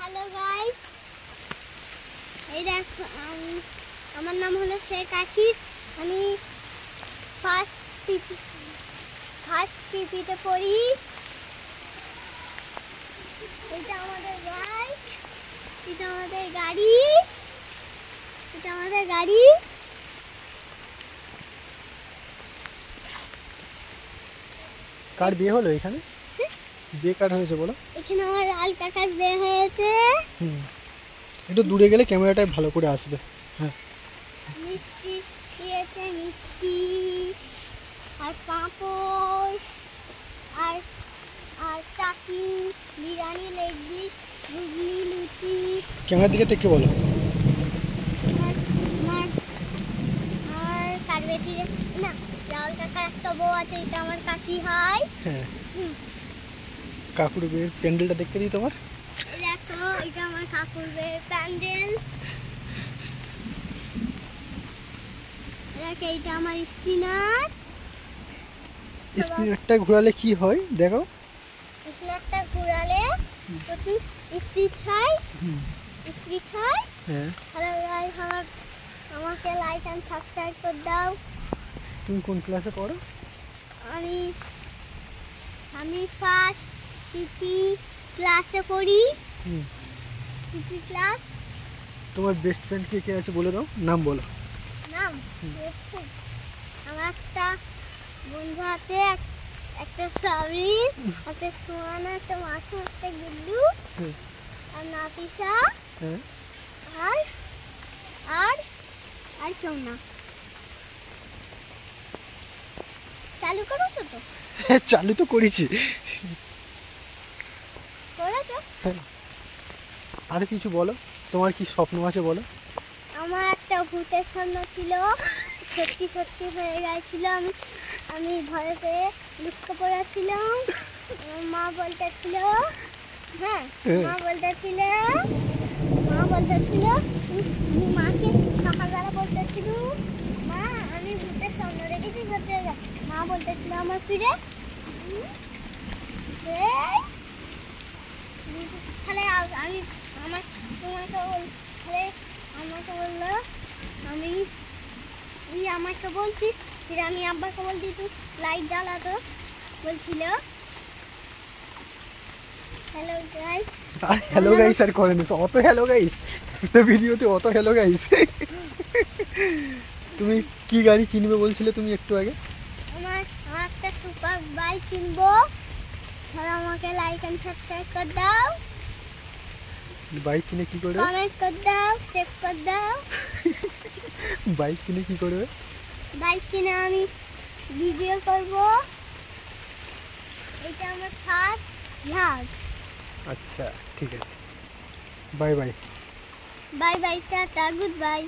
Hello guys, এই দেখো আমার নাম হলো শেখ আকিব। আমি ফার্স্ট পিপিতে পড়ি। এটা আমাদের বাইক, এটা আমাদের গাড়ি, এটা আমাদের গাড়ি। কার বিয়ে হলো এখানে? বিয়ে কার হয়েছে বলো? এখানে আমার লাল কাকার বিয়ে হয়েছে। একটু দূরে গেলে ক্যামেরাটা ভালো করে আসবে। হ্যাঁ, মিষ্টি দিয়েছে, মিষ্টি আর পাঁপড় আর আর চাটনি, বিরিয়ানি, লেগ পিস, ঘুগনি, লুচি। ক্যামেরার দিকে থেকে বলো। আর আমার আর কারবেটি না, লাল কাকার একটা বউ আছে, এটা আমার কাকি হয়। হ্যাঁ, কাকুর বিয়ের প্যান্ডেলটা দেখতে দিই তোমার। এই দেখো, এটা আমার কাকুর বিয়ের প্যান্ডেল। দেখো, এইটা আমার স্পিনার। স্পিনারটা ঘোরালে কি হয় দেখো। স্পিনারটা ঘোরালে প্রচুর স্পিড হয়। স্পিড হয়। হ্যাঁ, হ্যালো গাইস, আমাকে লাইক এন্ড সাবস্ক্রাইব করে দাও। তুমি কোন ক্লাসে পড়ো? আমি আমি ফার্স্ট পিপি ক্লাসে পড়ি। পিপি ক্লাস। তোমার বেস্ট ফ্রেন্ড কে কে আছে বলে দাও, নাম বলো। নাম আমার একটা বন্ধু আছে, একটা সাবরি, একটা সুহানা, একটা মাসুম, একটা গুড্ডু আর নাফিসা। হ্যাঁ, আর আর আর কেউ না। চালু করেছো তো? চালু তো করেছি। করেছো? আর কিছু বলো, তোমার কি স্বপ্ন আছে বলো। আমার একটা ভূতের স্বপ্ন ছিল, সত্যি সত্যি হয়ে গেছিল। আমি ভয়ে পেয়ে লুকিয়ে পড়েছিলাম। আমার মা বলতেছিল, হ্যাঁ মা বলতেছিল তুমি মাকে সকালবেলা বলতেছিল, মা আমি ভূতের স্বপ্ন দেখেছি, সত্যি হয়ে গেছে। মা বলতেছিল আমার ফিরে তাহলে আমি আমার তোমাকে তাহলে আমাকে বললো, আমি তুই আমাকে বলছিস, ফির আমি আব্বাকে বলছি তুই লাইট জ্বালাতো বলছিল। Hello guys. আর হ্যালো গাইস আর করেনি, অত হ্যালো গাইস তো ভিডিওতে অত হ্যালো গাইস। তুমি কি গাড়ি কিনবে বলছিলে তুমি একটু আগে? আমার একটা সুপার বাইক কিনবো। তাহলে আমাকে লাইক এন্ড সাবস্ক্রাইব করে দাও, বাইক কিনে কি করবে? কমেন্ট করে দাও, সেভ করে দাও। বাইক কিনে কি করবে? বাইক কিনে আমি ভিডিও করব। এটা আমার ফার্স্ট ভ্লগ। আচ্ছা ঠিক আছে, bye bye. Bye bye, tata, good bye.